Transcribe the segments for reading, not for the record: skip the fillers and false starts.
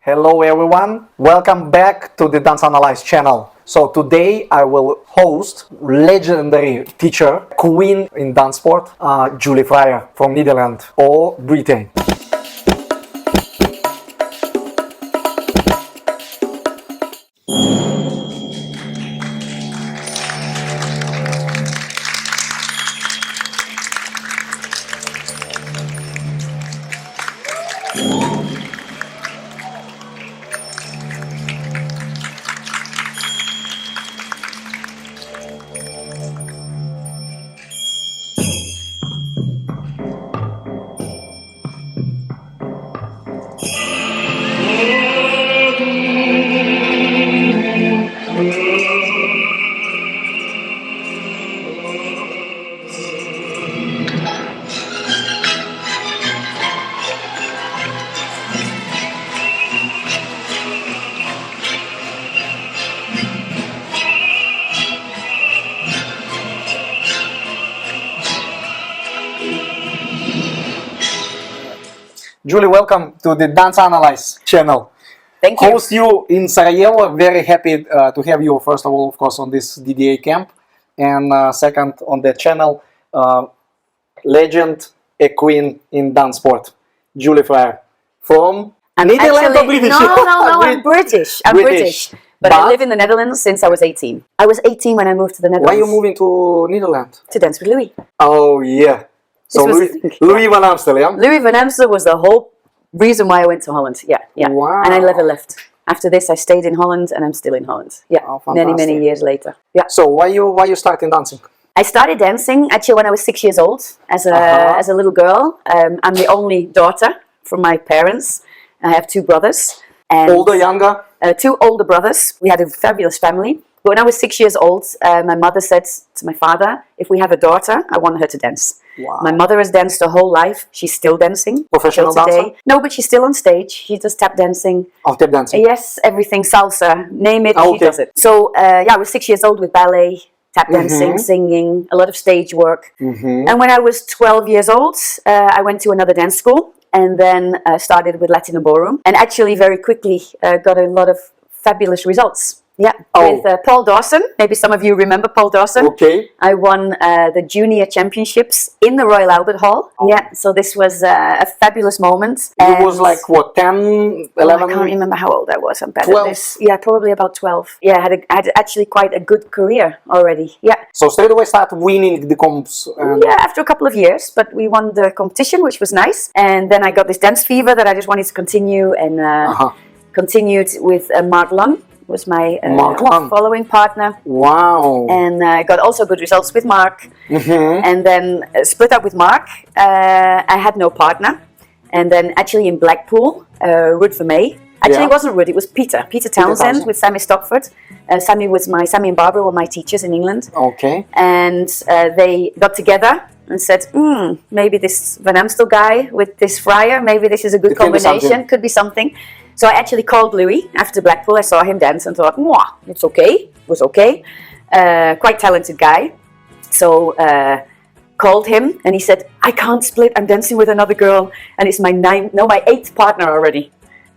Hello everyone, welcome back to the Dance Analyze channel. So today I will host legendary teacher, queen in DanceSport, Julie Fryer from Netherlands or Britain. Julie, welcome to the Dance Analyze channel. Thank you. Host you in Sarajevo. Very happy to have you, first of all, of course, on this DDA camp. And second, on the channel, legend, a queen in DanceSport, Julie Fryer. From Netherlands or British? No, I'm British. I'm British. But I live in the Netherlands since I was 18. I was 18 when I moved to the Netherlands. Why are you moving to Netherlands? To dance with Louis. Oh, yeah. So Louis van Amsterdam. Louis van Amsterdam was the whole reason why I went to Holland. Yeah. Wow. And I never left. After this, I stayed in Holland, and I'm still in Holland. Yeah. Oh, many years later. Yeah. So why you started dancing? I started dancing actually when I was 6 years old. As a little girl, I'm the only daughter from my parents. I have two brothers. And older, younger? Two older brothers. We had a fabulous family. But when I was 6 years old, my mother said to my father, "If we have a daughter, I want her to dance." Wow. My mother has danced her whole life. She's still dancing. Professional till today. dancer? No, but she's still on stage. She does tap dancing. Oh, tap dancing. Yes, everything, salsa, name it, Okay. she does it. So, I was 6 years old with ballet, tap dancing, singing, a lot of stage work. And when I was 12 years old, I went to another dance school and then started with Latin and ballroom. And actually very quickly got a lot of fabulous results. Yeah, with Paul Dawson. Maybe some of you remember Paul Dawson. Okay. I won the junior championships in the Royal Albert Hall. Oh. Yeah, so this was a fabulous moment. You was like, what, 10, 11? I can't remember how old I was. I'm bad 12? at this. Yeah, probably about 12. Yeah, I had actually quite a good career already. Yeah. So straight away start winning the comps? Yeah, after a couple of years, but we won the competition, which was nice. And then I got this dance fever that I just wanted to continue, and continued with Mark Lund. Was my following partner. Wow. And I got also good results with Mark. And then split up with Mark. I had no partner. And then actually in Blackpool, Ruud Vermeij. Actually, it wasn't Ruud, it was Peter. Peter Townsend with Sammy Stockford. Sammy and Barbara were my teachers in England. Okay. And they got together and said, maybe this Van Amstel guy with this Fryer, maybe this is a good combination, could be something. So I actually called Louis after Blackpool. I saw him dance and thought, it's okay. It was okay. Quite talented guy. So called him and he said, I can't split. I'm dancing with another girl and it's my eighth partner already.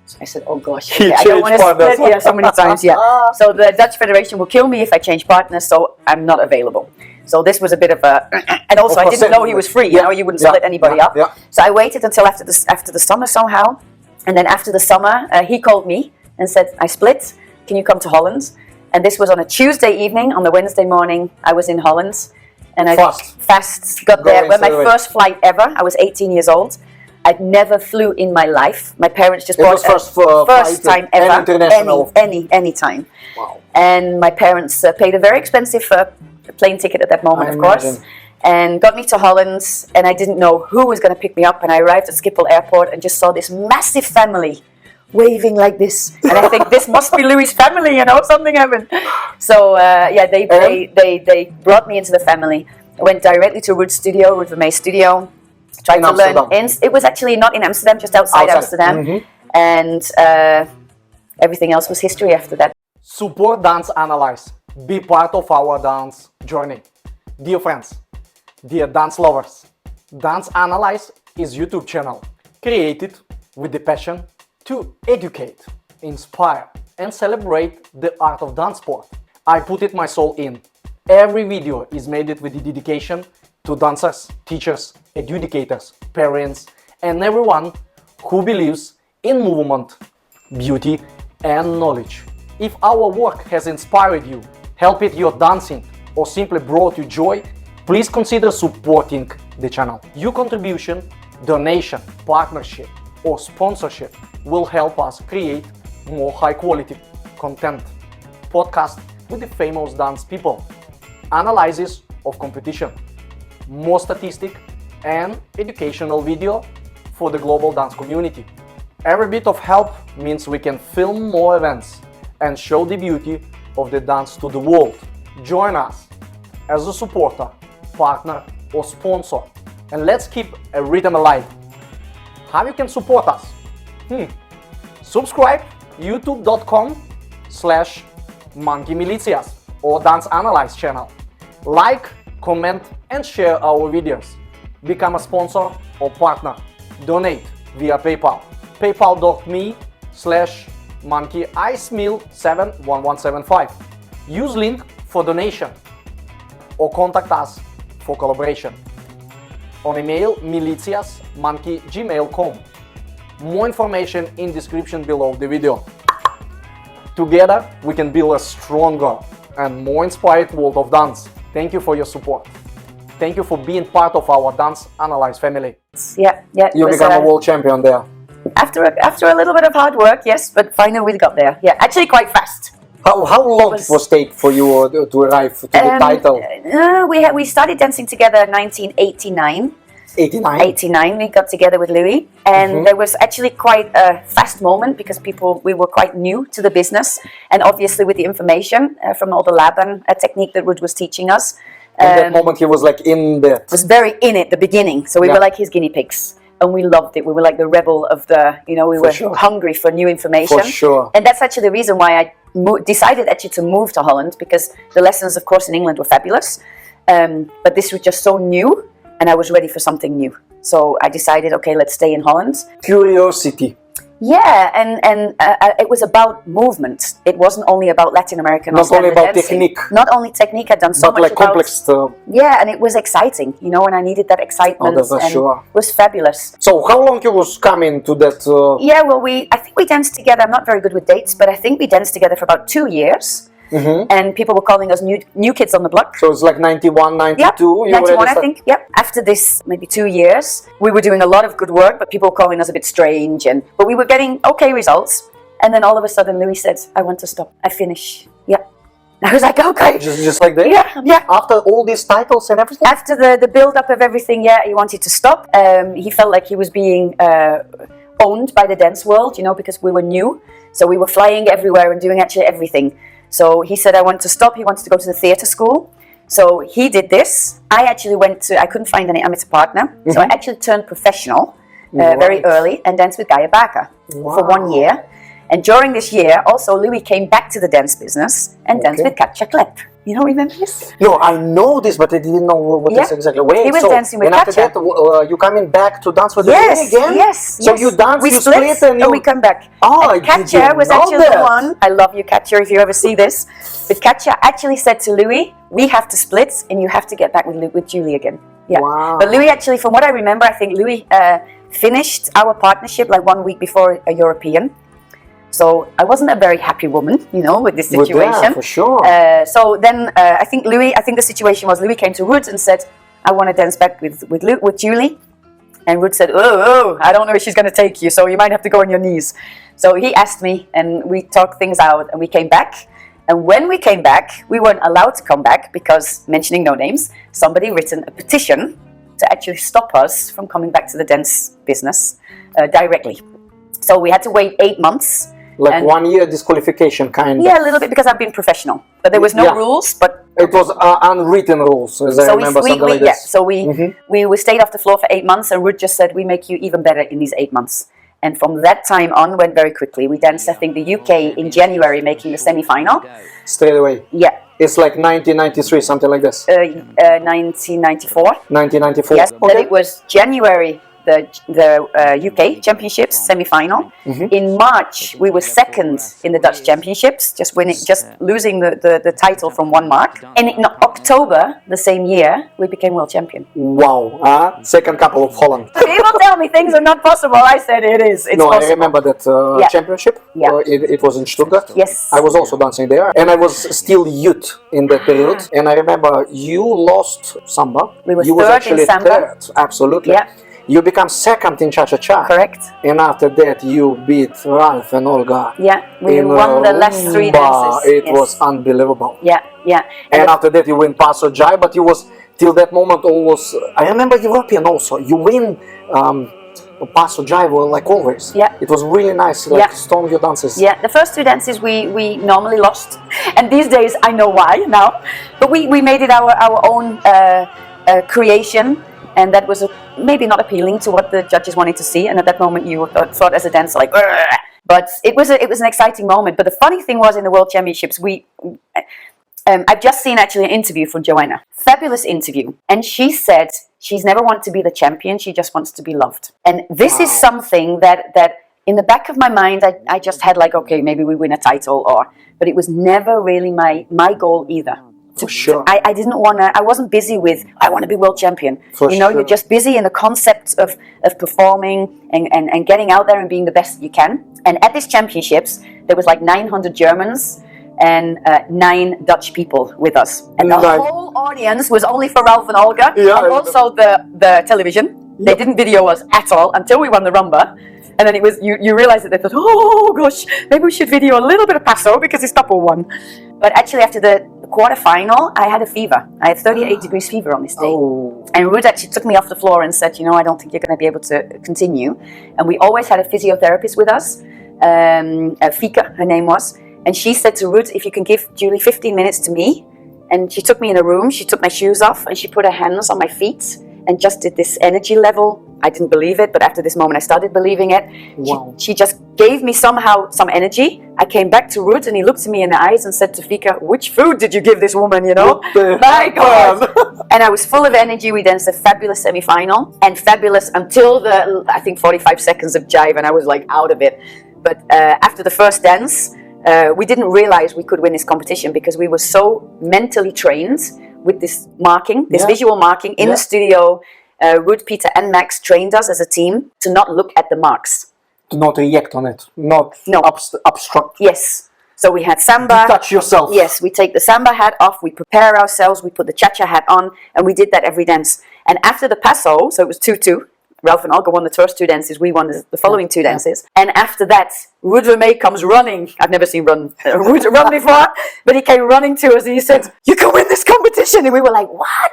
So I said, oh gosh, I don't want to split so many times. Yeah. So the Dutch Federation will kill me if I change partners, so I'm not available. So this was a bit of a, and also I didn't know he was free. You know, you wouldn't split anybody up. Yeah. So I waited until after the summer somehow. And then after the summer, he called me and said, I split, can you come to Holland? And this was on a Tuesday evening. On the Wednesday morning, I was in Holland. And I fast got there. Well, my first flight ever. I was 18 years old. I'd never flew in my life. My parents just bought first time ever. Any time. Wow. And my parents paid a very expensive plane ticket at that moment, of course. And got me to Holland, and I didn't know who was going to pick me up. And I arrived at Schiphol Airport and just saw this massive family waving like this. And I think this must be Louis' family, you know, something happened. So they brought me into the family. I went directly to Ruud Vermeij's studio, tried to learn. It was actually not in Amsterdam, just outside Amsterdam. And everything else was history after that. Support Dance Analyze. Be part of our dance journey. Dear friends, dear dance lovers, Dance Analyze is YouTube channel created with the passion to educate, inspire, and celebrate the art of dance sport. I put it my soul in. Every video is made it with the dedication to dancers, teachers, educators, parents, and everyone who believes in movement, beauty, and knowledge. If our work has inspired you, helped your dancing, or simply brought you joy, please consider supporting the channel. Your contribution, donation, partnership, or sponsorship will help us create more high-quality content, podcasts with the famous dance people, analysis of competition, more statistic and educational video for the global dance community. Every bit of help means we can film more events and show the beauty of the dance to the world. Join us as a supporter, partner, or sponsor, and let's keep a rhythm alive. How you can support us? Subscribe youtube.com/monkeymilitias or Dance Analyze channel. Like, comment, and share our videos. Become a sponsor or partner. Donate via PayPal. paypal.me/monkeyicemeal71175. Use link for donation or contact us for collaboration. On email militias@gmail.com. More information in description below the video. Together we can build a stronger and more inspired world of dance. Thank you for your support. Thank you for being part of our Dance Analyze family. Yeah. You become a world champion there. After a little bit of hard work, yes, but finally we got there. Yeah, actually quite fast. How long it was take for you to arrive to the title? We started dancing together in 1989. 89? We got together with Louis, and there was actually quite a fast moment because we were quite new to the business, and obviously with the information from all the lab and technique that Ruud was teaching us. At that moment he was like in the... Was very in it, the beginning, so we were like his guinea pigs. And we loved it. We were like the rebel of the, we were hungry for new information. For sure. And that's actually the reason why I decided actually to move to Holland, because the lessons, of course, in England were fabulous. But this was just so new, and I was ready for something new. So I decided, okay, let's stay in Holland. Curiosity. Yeah, and it was about movement. It wasn't only about Latin American. Not only about technique. Not only technique. I'd done so much like about complex stuff. Yeah, and it was exciting, and I needed that excitement. Oh, that's for sure. It was fabulous. So how long you was coming to that? Yeah, well, I think we danced together. I'm not very good with dates, but I think we danced together for about 2 years. And people were calling us new kids on the block. So it's like 91, 92? Yep, 91 I think, yep. After this, maybe 2 years, we were doing a lot of good work, but people were calling us a bit strange. But we were getting okay results. And then all of a sudden, Louis said, I want to stop. I finish. Yeah. I was like, okay. Just like that? Yeah. After all these titles and everything? After the build-up of everything, he wanted to stop. He felt like he was being owned by the dance world, because we were new. So we were flying everywhere and doing actually everything. So he said, I want to stop. He wanted to go to the theatre school. So he did this. I actually I couldn't find any amateur partner. So I actually turned professional very early and danced with Gaia Baker for 1 year. And during this year, also Louis came back to the dance business and danced with Katja Klepp. You don't remember this? No, I know this, but I didn't know what this exactly. Wait, he was dancing with after Katja. that, you coming back to dance with the Louis again? Yes. So you dance, we you split, and we come back. Oh, and Katja was actually the one. I love you, Katja, if you ever see this. But Katja actually said to Louis, we have to split, and you have to get back with Julie again. Yeah. Wow. But Louis actually, from what I remember, I think Louis finished our partnership like 1 week before a European. So I wasn't a very happy woman, with this situation. Yeah, for sure. So then I think the situation was Louis came to Ruud and said, I want to dance back with Julie. And Ruud said, oh, I don't know if she's going to take you, so you might have to go on your knees. So he asked me, and we talked things out, and we came back. And when we came back, we weren't allowed to come back because, mentioning no names, somebody written a petition to actually stop us from coming back to the dance business directly. So we had to wait 8 months. Like 1 year disqualification, kind of. Yeah, a little bit, because I've been professional. But there was no rules, but... It was unwritten rules, as I remember, something like this. Yeah, so we stayed off the floor for 8 months, and Ruud just said, we make you even better in these 8 months. And from that time on, went very quickly. We danced, I think, the UK in January, making the semi-final. Straight away? Yeah. It's like 1993, something like this? 1994. 1994? Yes, okay. then it was January the UK Championships semi-final. In March, we were second in the Dutch Championships, just losing the title from 1 mark. And in October the same year, we became world champion. Wow, second couple of Holland. People tell me things are not possible. I said it is. It's possible. I remember that championship. Yeah. It was in Stuttgart. Yes. I was also dancing there, and I was still youth in that period. And I remember you lost samba. We were you third was actually in samba. Third. Absolutely. Yeah. You become second in cha-cha-cha. Correct. And after that, you beat Ralph and Olga. Yeah, we won the last 3 dances. It was unbelievable. Yeah, yeah. And after that, you win Paso Jai, but you was till that moment almost. I remember European also. You win Paso Jai, like always. Yeah. It was really nice, like strong your dances. Yeah, the first 2 dances we normally lost, and these days I know why now. But we made it our own creation. And that was maybe not appealing to what the judges wanted to see. And at that moment, you thought as a dancer, like, "Ugh." But it was an exciting moment. But the funny thing was, in the World Championships, I've just seen actually an interview from Joanna, fabulous interview, and she said she's never wanted to be the champion. She just wants to be loved. And this is something that in the back of my mind, I just had like, okay, maybe we win a title, but it was never really my goal either. For sure. I didn't want to, I wasn't busy with, I want to be world champion. You're just busy in the concept of performing and getting out there and being the best you can. And at these championships, there was like 900 Germans and 9 Dutch people with us. And the whole audience was only for Ralph and Olga, and also the television. They didn't video us at all until we won the rumba. And then it was, you realize that they thought, oh gosh, maybe we should video a little bit of Paso because it's couple one. But actually after the quarterfinal, I had a fever. I had 38 degrees fever on this day. Oh. And Ruth actually took me off the floor and said, I don't think you're going to be able to continue. And we always had a physiotherapist with us, Fika, her name was. And she said to Ruth, if you can give Julie 15 minutes to me. And she took me in a room, she took my shoes off and she put her hands on my feet and just did this energy level. I didn't believe it, but after this moment I started believing it. Wow. She just gave me somehow some energy. I came back to Ruth and he looked at me in the eyes and said to Fika, which food did you give this woman, My God. And I was full of energy. We danced a fabulous semi-final and fabulous until the, I think, 45 seconds of jive, and I was like out of it. But after the first dance, we didn't realize we could win this competition because we were so mentally trained with this marking, this visual marking in the studio. Ruth, Peter and Max trained us as a team to not look at the marks. To not react on it, not obstruct. Yes. So we had samba. Touch yourself. Yes, we take the samba hat off, we prepare ourselves, we put the cha-cha hat on, and we did that every dance. And after the paso, so it was 2-2, Ralph and Olga won the first 2 dances, we won the following 2 dances. And after that, Ruud Vermee comes running. I've never seen Ruud run before, but he came running to us and he said, you can win this competition. And we were like,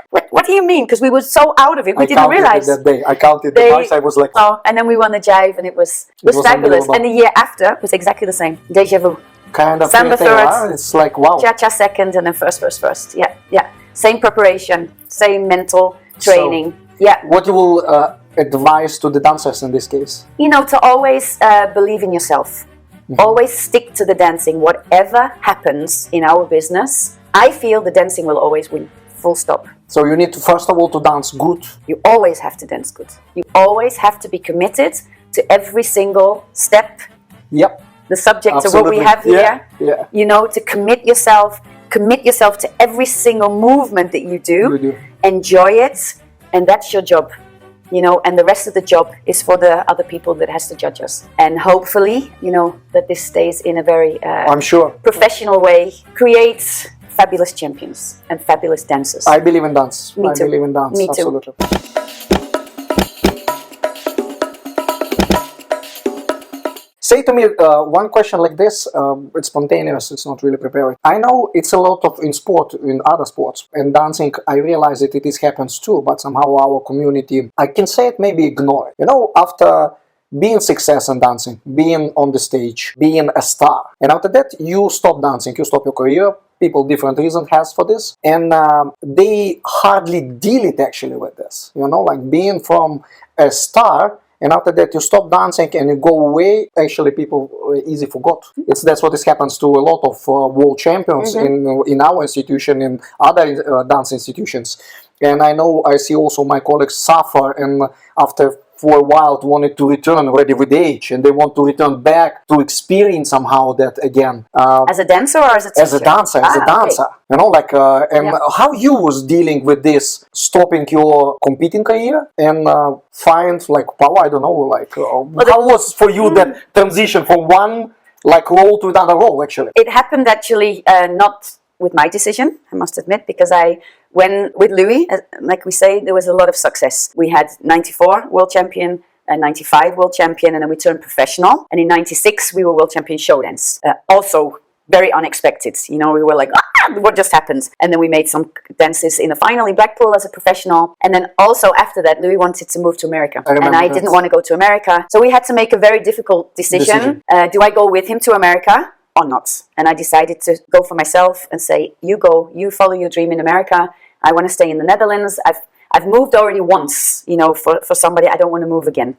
what do you mean? Because we were so out of it, we didn't realize. That day. I counted the dice, I was like... Oh, and then we won the jive and it was fabulous. And the year after was exactly the same. Deja vu. Kind of samba third, it's like, wow. Cha-cha second, and then first. Yeah. Same preparation, same mental training. So, what you will advise to the dancers in this case? To always believe in yourself. Mm-hmm. Always stick to the dancing. Whatever happens in our business, I feel the dancing will always win. Full stop. So you need to, first of all, to dance good. You always have to dance good. You always have to be committed to every single step. Yep. The subject Absolutely. of what we have here. Yeah. To commit yourself to every single movement that you do. Enjoy it, and that's your job. And the rest of the job is for the other people that has to judge us. And hopefully, that this stays in a very I'm sure professional way, creates fabulous champions and fabulous dancers. I believe in dance. Me too. I believe in dance. Me Absolutely. too. Say to me one question like this, it's spontaneous, it's not really prepared. I know it's a lot of in sport, in other sports, and dancing, I realize that it happens too, but somehow our community, I can say it, maybe ignore it. After being success in dancing, being on the stage, being a star, and after that you stop dancing, you stop your career, people different reasons has for this, and they hardly deal it actually with this, like being from a star, and after that you stop dancing and you go away, actually people easily forgot. That's what happens to a lot of world champions in our institution, in other dance institutions. And I see also my colleagues suffer, and after for a while wanted to return already with age, and they want to return back to experience somehow that again. As a dancer or as a teacher? As a dancer, Okay. you know, like, and how you was dealing with this, stopping your competing career and find like power, I don't know, like, how was for you that transition from one like role to another role actually? It happened actually not with my decision, I must admit, because when with Louis, like we say, there was a lot of success. We had 94 world champion, 95 world champion, and then we turned professional. And in 96, we were world champion show dance. Also very unexpected. You know, we were like, what just happened? And then we made some dances in the final in Blackpool as a professional. And then also after that, Louis wanted to move to America. And I didn't want to go to America. So we had to make a very difficult decision. Do I go with him to America or not? And I decided to go for myself and say, you go, you follow your dream in America. I want to stay in the Netherlands. I've moved already once, you know, for somebody. I don't want to move again.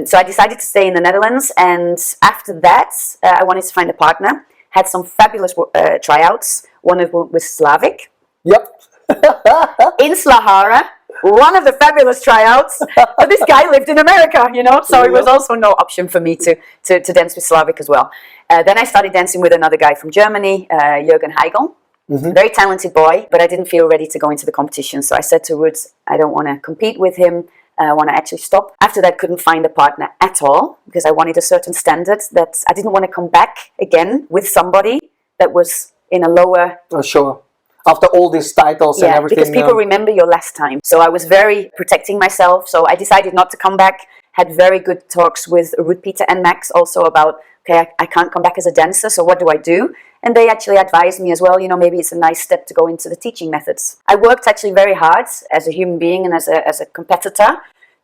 So I decided to stay in the Netherlands. And after that, I wanted to find a partner. Had some fabulous tryouts. One of them was Slavic. Yep. In Slahara. One of the fabulous tryouts. But this guy lived in America, you know, so it was also no option for me to dance with Slavic as well. Then I started dancing with another guy from Germany, Jürgen Heigl. Very talented boy, but I didn't feel ready to go into the competition. So I said to Woods, I don't want to compete with him. I want to actually stop. After that, couldn't find a partner at all because I wanted a certain standard that I didn't want to come back again with somebody that was in a lower... Sure. After all these titles and everything. Because people remember your last time. So I was very protecting myself. So I decided not to come back. Had very good talks with Ruud, Peter and Max also about, okay, I can't come back as a dancer, so what do I do? And they actually advised me as well, you know, maybe it's a nice step to go into the teaching methods. I worked actually very hard as a human being and as a competitor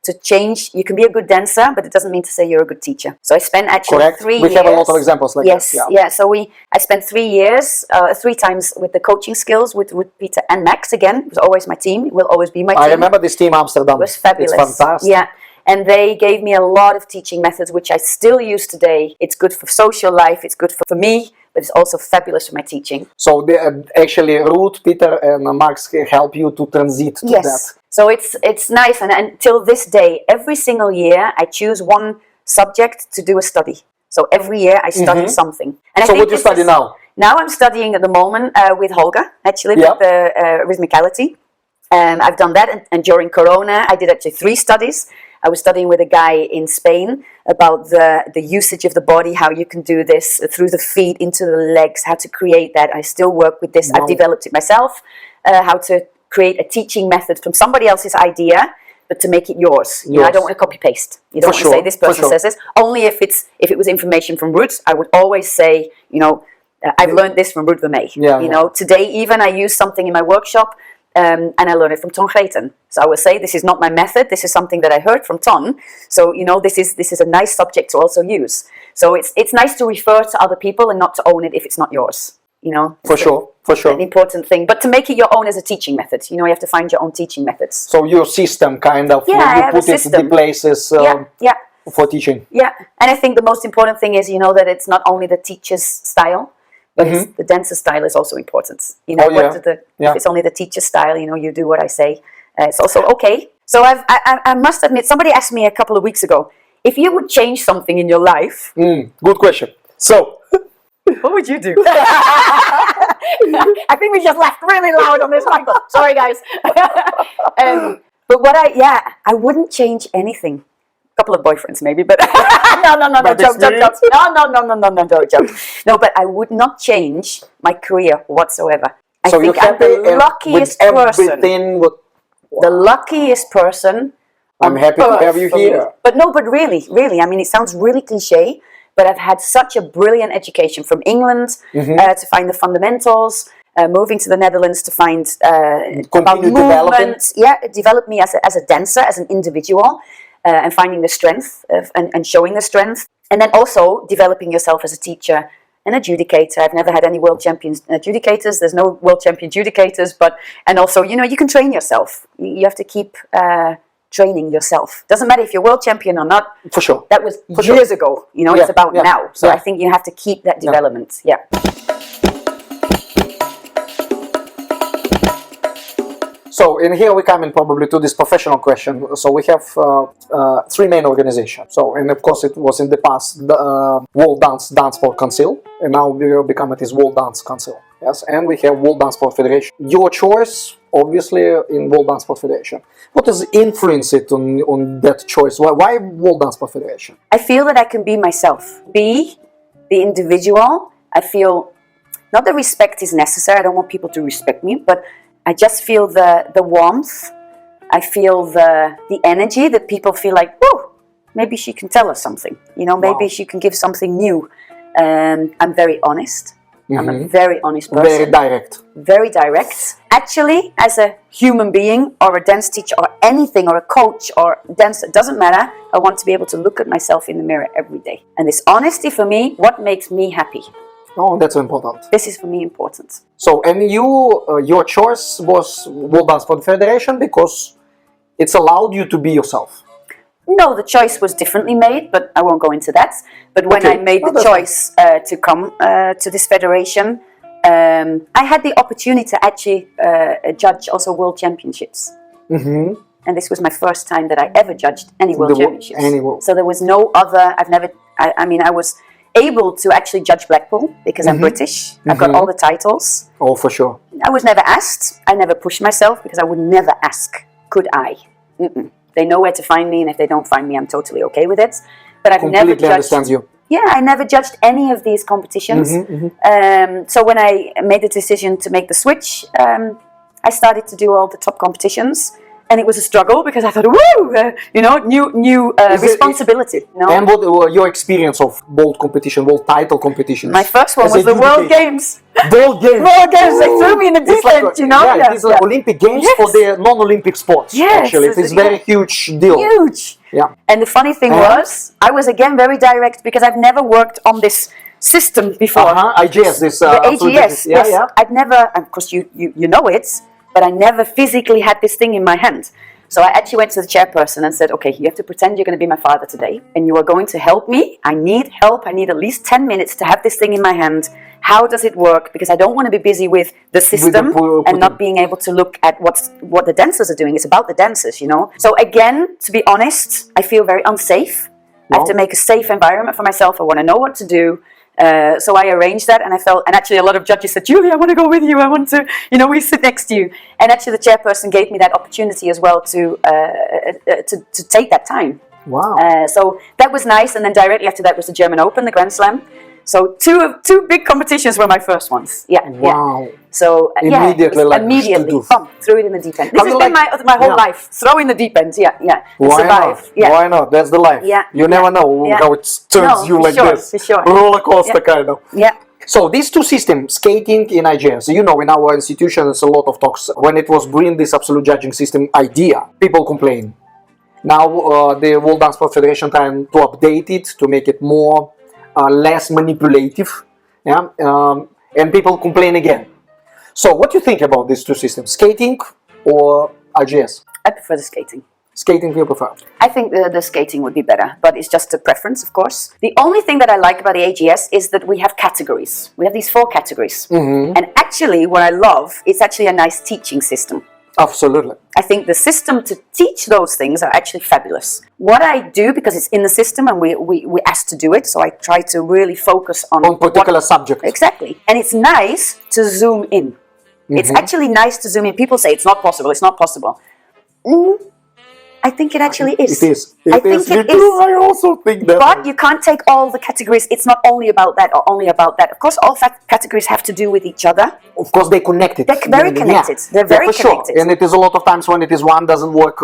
to change. You can be a good dancer, but it doesn't mean to say you're a good teacher. So I spent actually 3 years. We have a lot of examples like that. Yeah. Yeah. So I spent 3 years, 3 times with the coaching skills with Peter and Max again. It was always my team. It will always be my team. I remember this team Amsterdam. It was fabulous. It's fantastic. Yeah. And they gave me a lot of teaching methods, which I still use today. It's good for social life. It's good for me, but it's also fabulous for my teaching. So actually, Ruud, Peter, and Max help you to transit to that. So it's nice. And until this day, every single year, I choose one subject to do a study. So every year, I study something. And so what do you study now? Now I'm studying at the moment with Holger, actually, with the rhythmicality. I've done that. And during Corona, I did actually 3 studies. I was studying with a guy in Spain about the usage of the body, how you can do this through the feet, into the legs, how to create that. I still work with this. I've developed it myself, how to create a teaching method from somebody else's idea, but to make it yours. You know, I don't want to copy paste. You don't want to say this person says this. Only if it was information from Ruud, I would always say, you know, I've learned this from Ruud Vermeij. You know, today even I use something in my workshop. And I learned it from Ton Greten. So I will say, this is not my method, this is something that I heard from Ton. So, you know, this is a nice subject to also use. So it's nice to refer to other people and not to own it if it's not yours, you know. For sure. An important thing. But to make it your own as a teaching method, you know, you have to find your own teaching methods. So your system kind of, you put it in the places for teaching. Yeah, and I think the most important thing is, you know, that it's not only the teacher's style, but the dancer style is also important. You know, if it's only the teacher style, you know, you do what I say. It's also okay. So I must admit, somebody asked me a couple of weeks ago, if you would change something in your life. Good question. So, what would you do? I think we just laughed really loud on this mic. Sorry, guys. But I wouldn't change anything. Couple of boyfriends maybe, but no, joke. No, but I would not change my career whatsoever. I think I'm the luckiest person. The luckiest person. I'm happy to have you here. But really, I mean, it sounds really cliche, but I've had such a brilliant education from England to find the fundamentals, moving to the Netherlands to find about movement. Yeah, it developed me as a dancer, as an individual. And finding the strength and showing the strength. And then also developing yourself as a teacher and adjudicator. I've never had any world champion adjudicators. There's no world champion adjudicators. And also, you know, you can train yourself. You have to keep training yourself. Doesn't matter if you're world champion or not. For sure. That was years ago. You know, it's about now. So I think you have to keep that development. So in here we come in probably to this professional question. So we have three main organizations. So, and of course it was in the past the World DanceSport Council, and now we will become it is World Dance Council. Yes, and we have World DanceSport Federation. Your choice, obviously, in World DanceSport Federation. What has influenced it on that choice? Why World DanceSport Federation? I feel that I can be myself, be the individual. I feel not that respect is necessary. I don't want people to respect me, but I just feel the warmth. I feel the energy that people feel like, whoa, maybe she can tell us something. You know, maybe she can give something new. I'm very honest. I'm a very honest person. Very direct. Very direct. Actually, as a human being or a dance teacher or anything or a coach or dancer, it doesn't matter. I want to be able to look at myself in the mirror every day. And this honesty for me, what makes me happy? Oh, that's important. This is for me important. So, and your choice was World DanceSport Federation because it's allowed you to be yourself. No, the choice was differently made, but I won't go into that. But when I made the choice to come to this federation, I had the opportunity to actually judge also world championships. And this was my first time that I ever judged any world championships. So there was no other, I was able to actually judge Blackpool because I'm British. I've got all the titles. Oh, for sure. I was never asked. I never pushed myself because I would never ask, could I? They know where to find me, and if they don't find me, I'm totally okay with it. But I've never judged. Understands you. Yeah, I never judged any of these competitions. So when I made the decision to make the switch, I started to do all the top competitions, and it was a struggle because I thought, woo, new responsibility. And what were your experience of world title competitions? My first one was the World Games. World Games. World Games. They threw me in the deep end, you know. Yeah, it is like Olympic Games for the non-Olympic sports. Yes, actually, it is a very huge deal. Huge. Yeah. And the funny thing was, I was again very direct because I've never worked on this system before. IGS, this. The AGS. Yes. I've never, of course, you know it, but I never physically had this thing in my hand. So I actually went to the chairperson and said, okay, you have to pretend you're going to be my father today, and you are going to help me. I need help. I need at least 10 minutes to have this thing in my hand. How does it work? Because I don't want to be busy with the system and not being able to look at what the dancers are doing. It's about the dancers, you know. So again, to be honest, I feel very unsafe. I have to make a safe environment for myself. I want to know what to do. So I arranged that, and and actually a lot of judges said, Julie, I want to go with you. I want to, we sit next to you. And actually the chairperson gave me that opportunity as well to take that time. Wow. So that was nice. And then directly after that was the German Open, the Grand Slam. So two big competitions were my first ones. Yeah. Wow. Yeah. So immediately threw it in the deep end. This has been my whole life. Throw in the deep end. Yeah. Survive. Yeah. Why not? That's the life. Yeah. You never know how it turns you like this. For sure. Roller coaster kind of. Yeah. So these two systems, skating in IGS, in our institution, there's a lot of talks. When it was bring this absolute judging system idea, people complain. Now the World DanceSport Federation trying to update it to make it more less manipulative, and people complain again. So what do you think about these two systems, skating or IGS? I prefer the skating. Skating you prefer? I think the skating would be better, but it's just a preference, of course. The only thing that I like about the AGS is that we have categories. We have these 4 categories. And actually, what I love is actually a nice teaching system. Absolutely. I think the system to teach those things are actually fabulous. What I do, because it's in the system and we asked to do it, so I try to really focus on particular subject. Exactly. And it's nice to zoom in. It's actually nice to zoom in. People say it's not possible, it's not possible. I think it actually is. It is. I think it is. I also think that. But you can't take all the categories. It's not only about that or only about that. Of course, all categories have to do with each other. Of course, they're connected. They're very connected. They're very connected. Sure. And it is a lot of times when it is one doesn't work,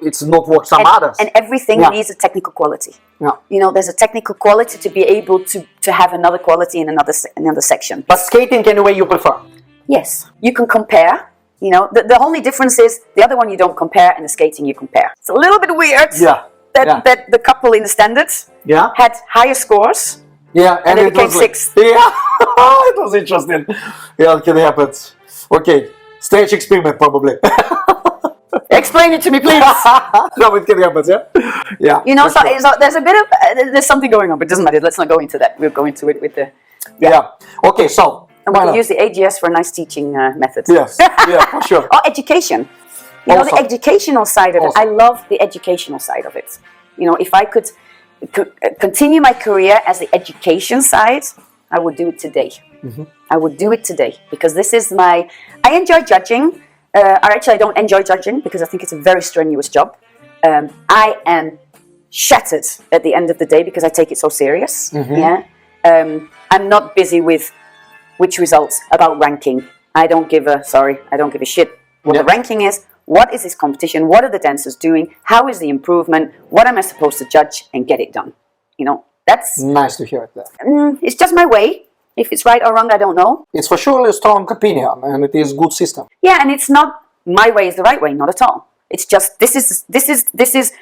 it's not work some others. And everything needs a technical quality. Yeah. There's a technical quality to be able to have another quality in another section. But skating, anyway, you prefer? Yes. You can compare. The only difference is the other one you don't compare, and the skating you compare. It's a little bit weird that the couple in the standards had higher scores. Yeah, and it became 6th. Yeah, it was interesting. Yeah, it can happen. Okay, stage experiment probably. Explain it to me, please. No, it can happen, yeah. So there's a bit of there's something going on, but it doesn't matter. Let's not go into that. We'll go into it with the Okay, so. And we can use the AGS for a nice teaching method. Yes, yeah, for sure. Or education. You know, Also. the educational side of it. Also. I love the educational side of it. You know, if I could continue my career as the education side, I would do it today. I would do it today because this is my... I enjoy judging. I don't enjoy judging because I think it's a very strenuous job. I am shattered at the end of the day because I take it so serious. Yeah, I'm not busy with which results about ranking. I don't give a shit what the ranking is. What is this competition? What are the dancers doing? How is the improvement? What am I supposed to judge and get it done? You know, that's nice to hear that. It's just my way. If it's right or wrong, I don't know. It's for sure a strong opinion, and it is good system. Yeah, and it's not my way is the right way, not at all. It's just this is.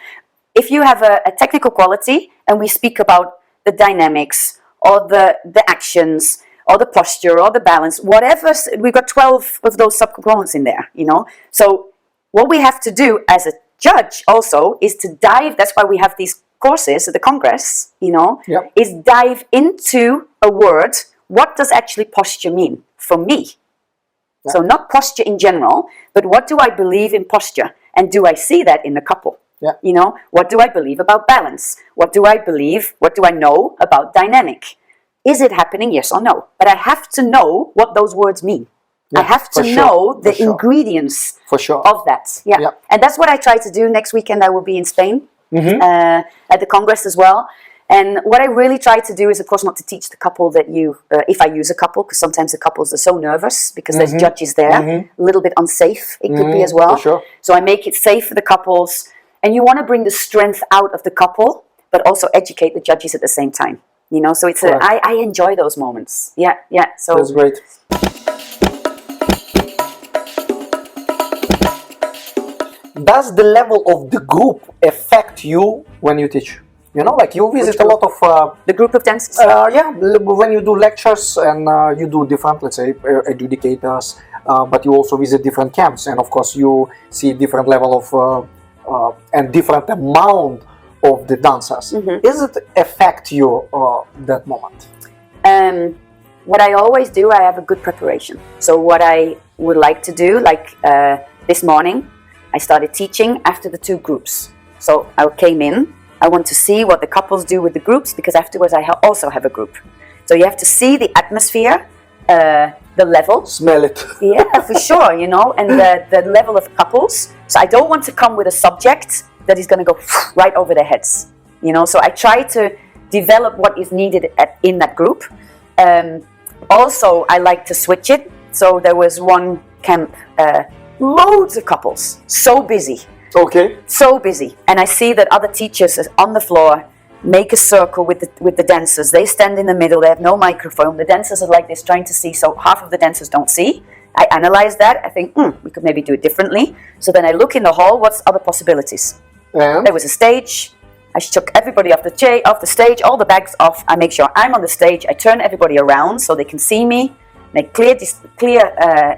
If you have a technical quality, and we speak about the dynamics or the actions or the posture or the balance, whatever, we've got 12 of those subcomponents in there. You know, so what we have to do as a judge also is to dive. That's why we have these courses at the Congress. You know, is dive into a word. What does actually posture mean for me? So not posture in general, but what do I believe in posture? And do I see that in the couple? You know, what do I believe about balance? What do I believe? What do I know about dynamic? Is it happening? Yes or no? But I have to know what those words mean. I have to know the ingredients of that. And that's what I try to do. Next weekend I will be in Spain at the Congress as well. And what I really try to do is, of course, not to teach the couple that if I use a couple, because sometimes the couples are so nervous because there's judges there, a little bit unsafe it could be as well. So I make it safe for the couples. And you want to bring the strength out of the couple, but also educate the judges at the same time. You know, so it's I enjoy those moments. So that's great. Does the level of the group affect you when you teach? You know, like you visit a lot of... the group of dancers? When you do lectures and you do different, let's say, educators, but you also visit different camps, and of course you see different level of and different amount of the dancers. Does it affect you that moment? What I always do, I have a good preparation. So what I would like to do, like this morning, I started teaching after the two groups. So I came in. I want to see what the couples do with the groups, because afterwards I also have a group. So you have to see the atmosphere, the level. Smell it. Yeah, for sure, you know, and the level of couples. So I don't want to come with a subject that is going to go right over their heads, you know. So I try to develop what is needed in that group. Also, I like to switch it. So there was one camp, loads of couples, so busy. Okay. So busy. And I see that other teachers on the floor make a circle with the dancers. They stand in the middle. They have no microphone. The dancers are like this, trying to see. So half of the dancers don't see. I analyze that. I think, we could maybe do it differently. So then I look in the hall. What's other possibilities? And? There was a stage. I took everybody off the stage, all the bags off. I make sure I'm on the stage. I turn everybody around so they can see me. Make clear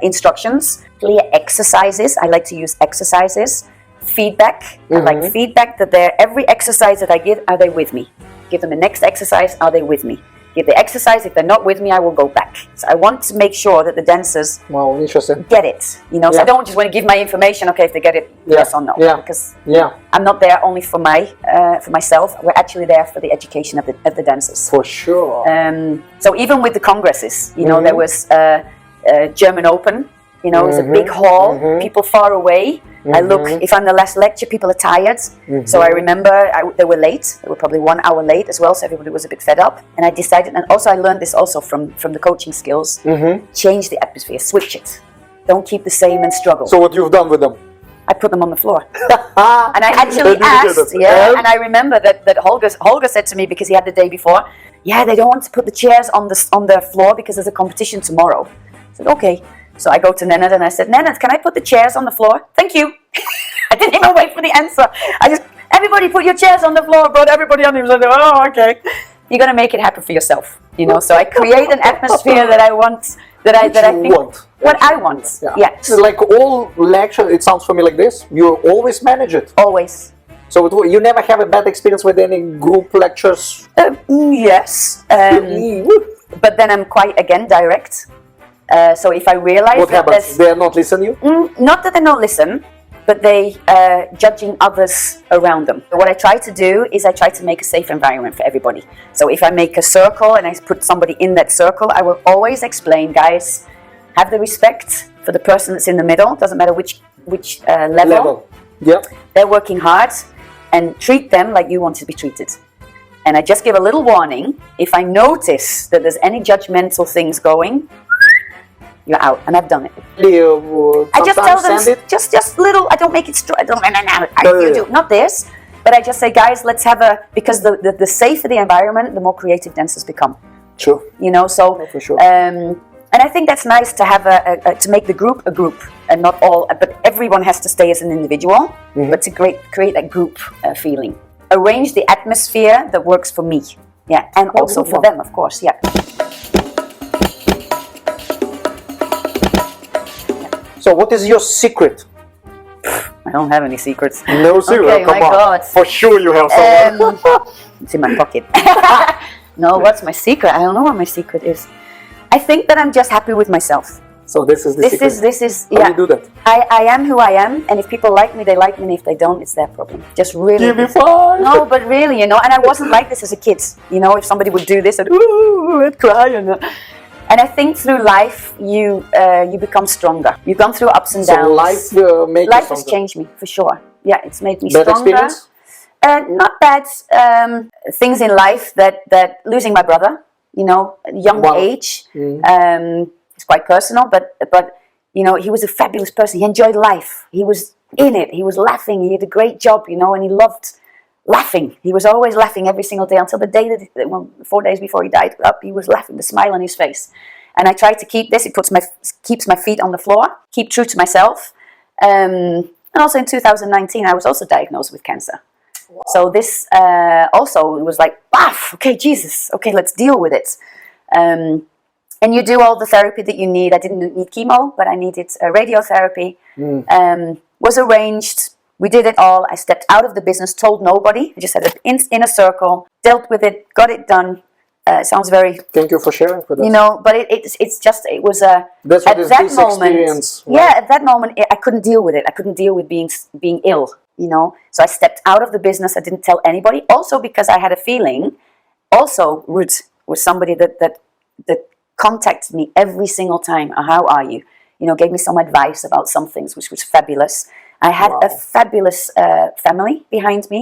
instructions, clear exercises. I like to use exercises. Feedback. I like feedback that every exercise that I give, are they with me? Give them the next exercise, are they with me? Give the exercise, if they're not with me, I will go back. So I want to make sure that the dancers get it. You know, so I don't just want to give my information, okay, if they get it, yes or no. Because I'm not there only for myself. We're actually there for the education of the dancers. For sure. So even with the congresses, you know, there was German Open. You know, it's a big hall, people far away. I look, if I'm the last lecture, people are tired. So I remember they were late. They were probably 1 hour late as well, so everybody was a bit fed up. And I decided, and also I learned this also from the coaching skills, change the atmosphere, switch it. Don't keep the same and struggle. So what you've done with them? I put them on the floor. And I actually asked, and I remember that Holger said to me, because he had the day before, they don't want to put the chairs on the floor because there's a competition tomorrow. I said, okay. So I go to Nenad and I said, Nenad, can I put the chairs on the floor? Thank you. I didn't even wait for the answer. I just, everybody put your chairs on the floor. Brought everybody on. He was like, oh, okay. You got to make it happen for yourself, you know. So I create an atmosphere that I want, that I think what I want. Yeah. So like all lectures, it sounds for me like this. You always manage it. Always. So you never have a bad experience with any group lectures. Yes. But then I'm quite direct. So if I realize what happens, they are not listening you? Not that they don't listen, but they judging others around them. What I try to do is I try to make a safe environment for everybody. So if I make a circle and I put somebody in that circle, I will always explain, guys, have the respect for the person that's in the middle. Doesn't matter which level. Yeah. They're working hard, and treat them like you want to be treated. And I just give a little warning. If I notice that there's any judgmental things going, you're out, and I've done it. I just tell them, just little. I don't make it strong. I don't. You do not this, but I just say, guys, let's have a, because the safer the environment, the more creative dancers become. True. You know, so no, for sure. And I think that's nice to have to make the group a group, and not all, but everyone has to stay as an individual, but to create that group feeling. Arrange the atmosphere that works for me, yeah, and also for them, of course, yeah. So what is your secret? I don't have any secrets. No secret, okay, come my on. God. For sure you have some. It's in my pocket. No, what's my secret? I don't know what my secret is. I think that I'm just happy with myself. So this is the secret. This is How do you do that? I am who I am, and if people like me, they like me, and if they don't, it's their problem. Just really. Give me five. No, but really, you know, and I wasn't like this as a kid. You know, if somebody would do this, I'd cry. And I think through life, you become stronger. You've gone through ups and downs. So life has changed me, for sure. Yeah, it's made me bad stronger. Experience? Not bad things in life that losing my brother, you know, at a young age. It's quite personal, but you know, he was a fabulous person. He enjoyed life. He was in it. He was laughing. He had a great job, you know, and he loved laughing. He was always laughing every single day until the day that 4 days before he died up, he was laughing, the smile on his face. And I try to keep this. It keeps my feet on the floor. Keep true to myself. And also in 2019, I was also diagnosed with cancer. Wow. So this also was like, okay, Jesus, okay, let's deal with it. And you do all the therapy that you need. I didn't need chemo, but I needed radiotherapy. Was arranged. We did it all. I stepped out of the business, told nobody. I just had it in a circle, dealt with it, got it done. Sounds very. Thank you for sharing with us. You know, but it was a. That's what is this experience. Right? Yeah, at that moment, I couldn't deal with it. I couldn't deal with being ill. You know, so I stepped out of the business. I didn't tell anybody. Also because I had a feeling. Also, Ruth was somebody that contacted me every single time. How are you? You know, gave me some advice about some things, which was fabulous. I had a fabulous family behind me.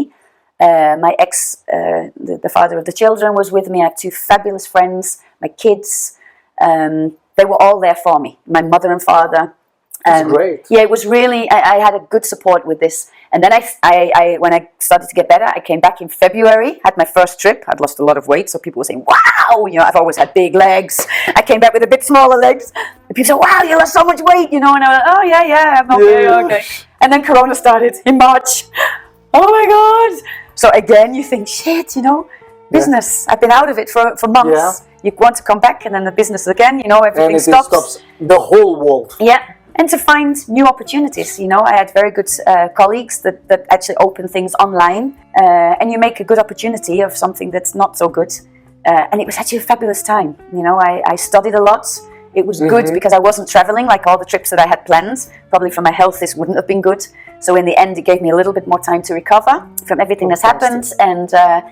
My ex, the father of the children, was with me. I have two fabulous friends, my kids. They were all there for me, my mother and father. That's great. Yeah, it was really, I had a good support with this. And then I when I started to get better, I came back in February, had my first trip. I'd lost a lot of weight, so people were saying, wow, you know, I've always had big legs. I came back with a bit smaller legs. And people said, wow, you lost so much weight, you know, and I was like, oh, yeah, I'm okay. And then Corona started in March. Oh my God. So again, you think, shit, you know, business. I've been out of it for months. Yeah. You want to come back, and then the business again, you know, everything stops. It stops the whole world. Yeah. And to find new opportunities, you know, I had very good colleagues that actually open things online, and you make a good opportunity of something that's not so good. And it was actually a fabulous time. You know, I studied a lot. It was good because I wasn't traveling like all the trips that I had planned. Probably for my health, this wouldn't have been good. So in the end, it gave me a little bit more time to recover from everything that's happened. And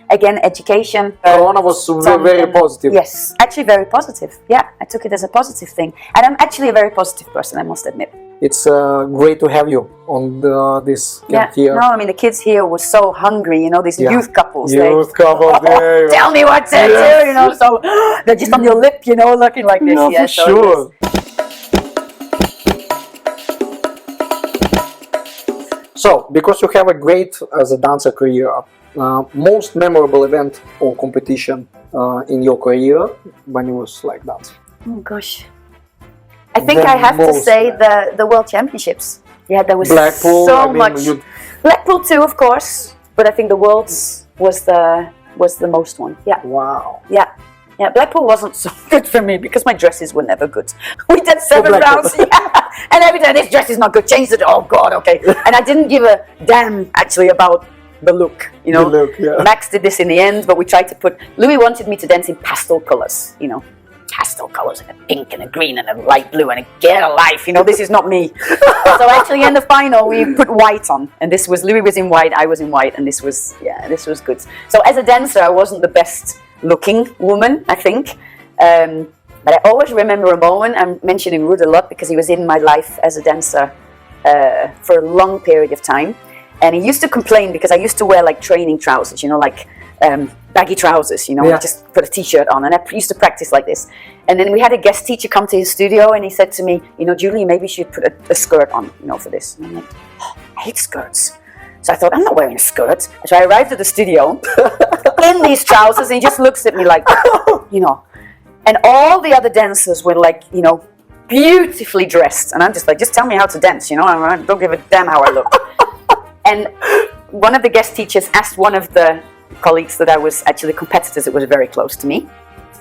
again, education. Corona was very positive. Yes, actually very positive. Yeah, I took it as a positive thing. And I'm actually a very positive person, I must admit. It's great to have you on this camp here. No, I mean, the kids here were so hungry, you know, these youth couples. Couples, tell me what to do, you know, so they're just on your lip, you know, looking like this. No, for sure. So, because you have a great as a dancer career, most memorable event or competition in your career when you was like dancing? Oh gosh. I think I have to say the World Championships. Yeah, there was Blackpool, so much. Blackpool too, of course, but I think the Worlds was the most one. Yeah. Wow. Yeah. Yeah, Blackpool wasn't so good for me because my dresses were never good. We did 7 rounds, and every time this dress is not good, change it. Oh God, okay. And I didn't give a damn actually about the look, you know. The look, yeah. Max did this in the end, but we tried to put. Louis wanted me to dance in pastel colors, you know. pastel colors and a pink and a green and a light blue and a get a life. You know, this is not me. So actually in the final we put white on, and this was, Louis was in white, I was in white, and this was good. So as a dancer, I wasn't the best looking woman, I think. But I always remember a moment, I'm mentioning Ruud a lot because he was in my life as a dancer for a long period of time. And he used to complain because I used to wear like training trousers, you know, like baggy trousers, you know, I just put a t-shirt on, and I used to practice like this. And then we had a guest teacher come to his studio, and he said to me, you know, Julie, maybe you should put a skirt on, you know, for this. And I'm like, oh, I hate skirts. So I thought, I'm not wearing a skirt. So I arrived at the studio in these trousers, and he just looks at me like, you know. And all the other dancers were like, you know, beautifully dressed. And I'm just like, just tell me how to dance, you know, I don't give a damn how I look. And one of the guest teachers asked one of the colleagues that I was actually competitors that was very close to me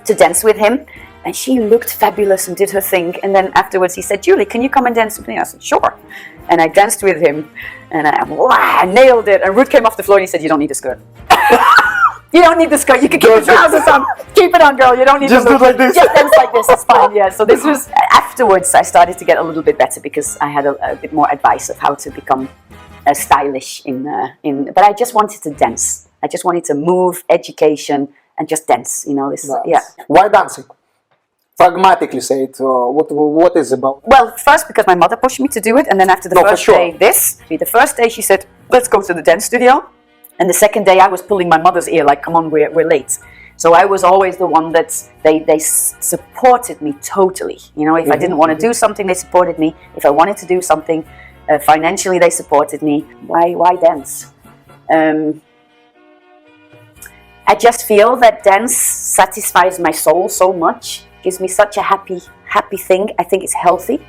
to dance with him. And she looked fabulous and did her thing. And then afterwards he said, Julie, can you come and dance with me? I said, sure. And I danced with him, and I nailed it. And Ruud came off the floor and he said, you don't need a skirt. You don't need the skirt. You can keep the trousers on. Keep it on, girl. You don't need just to do it like this. Just dance like this. It's fine. Yeah. So this was afterwards. I started to get a little bit better because I had a bit more advice of how to become stylish in. But I just wanted to dance. I just wanted to move, education, and just dance. You know this. Nice. Yeah. Why dancing? Pragmatically say it. What is it about? Well, first because my mother pushed me to do it, and then after the first day, the first day she said, "Let's go to the dance studio." And the second day I was pulling my mother's ear like, come on, we're late. So I was always the one that they supported me totally. You know, if I didn't want to do something, they supported me. If I wanted to do something, financially they supported me. Why dance? I just feel that dance satisfies my soul so much, gives me such a happy thing. I think it's healthy.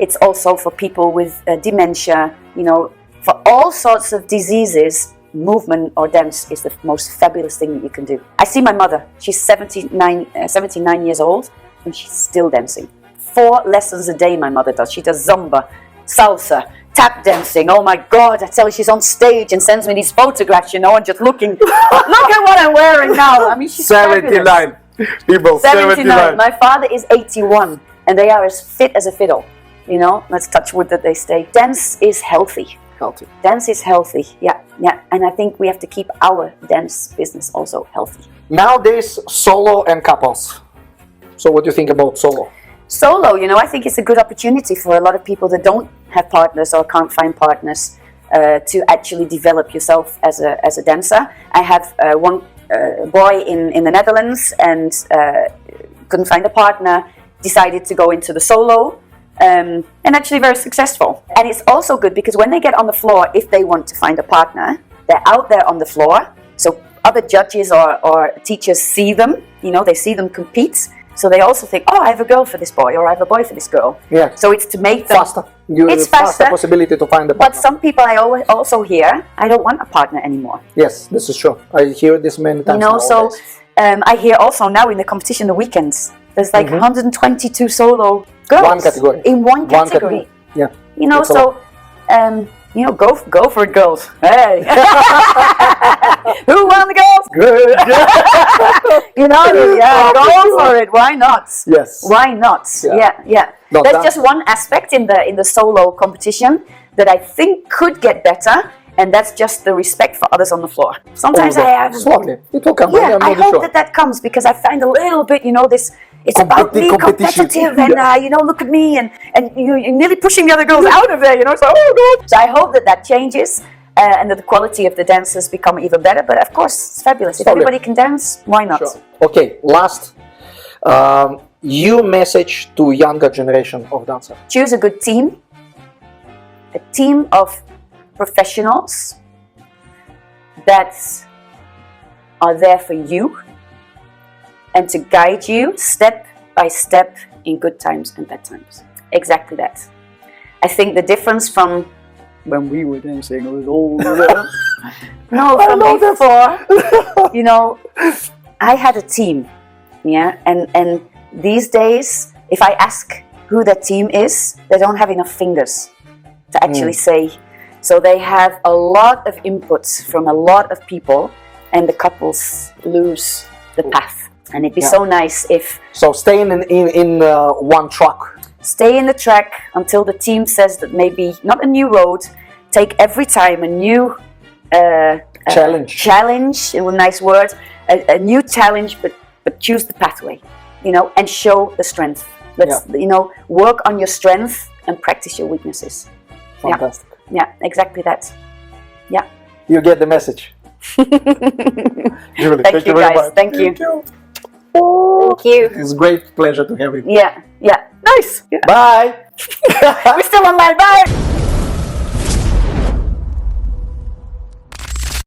It's also for people with dementia, you know, for all sorts of diseases, movement or dance is the most fabulous thing that you can do. I see my mother, she's 79 years old, and she's still dancing. 4 lessons a day my mother does. She does zumba, salsa, tap dancing. Oh my God, I tell you, she's on stage and sends me these photographs, you know, and just looking, look at what I'm wearing now. I mean, she's 79. Fabulous. People, 79. My father is 81, and they are as fit as a fiddle. You know, let's touch wood that they stay. Dance is healthy. Dance is healthy, yeah. And I think we have to keep our dance business also healthy. Nowadays, solo and couples. So what do you think about solo? Solo, you know, I think it's a good opportunity for a lot of people that don't have partners or can't find partners to actually develop yourself as a dancer. I have one boy in the Netherlands and couldn't find a partner, decided to go into the solo. And actually very successful. And it's also good because when they get on the floor, if they want to find a partner, they're out there on the floor. So other judges or teachers see them, you know, they see them compete. So they also think, oh, I have a girl for this boy, or I have a boy for this girl. Yeah. So it's to make them faster. It's faster possibility to find a partner. But some people I always also hear, I don't want a partner anymore. Yes, this is true. I hear this many times. You know, nowadays. so I hear also now in the competition, the weekends, there's like 122 solo girls. One category. In one category. Yeah. You know, so you know, go for it, girls. Hey. Who won the girls? Good. You know, yeah, go for it. Why not? Yes. Why not? Yeah. No, There's just one aspect in the solo competition that I think could get better, and that's just the respect for others on the floor. Sometimes I have. Slowly. It will come. Yeah, I hope that comes because I find a little bit, you know, this. It's about me, competitive, and you know, look at me, and you're nearly pushing the other girls out of there, you know. So, oh God. So I hope that changes, and that the quality of the dancers become even better. But of course, it's fabulous. If everybody can dance, why not? Sure. Okay, last, your message to younger generation of dancers. Choose a good team, a team of professionals that are there for you and to guide you step by step in good times and bad times. Exactly that. I think the difference from when we were dancing, it was all no, from before, you know, I had a team, yeah, and these days, if I ask who that team is, they don't have enough fingers to actually say. So they have a lot of inputs from a lot of people, and the couples lose the path. And it'd be so nice if So staying in one truck. stay in the track until the team says that maybe not a new road, take every time a new challenge, a nice word, a new challenge, but choose the pathway, you know, and show the strength. Let's, you know, work on your strength and practice your weaknesses. Fantastic. Yeah, exactly that. Yeah. You get the message. Julie, Thank you very guys. much. Thank you. Thank you. It's a great pleasure to have you. Yeah, yeah. Nice. Yeah. Bye. We're still online. Bye.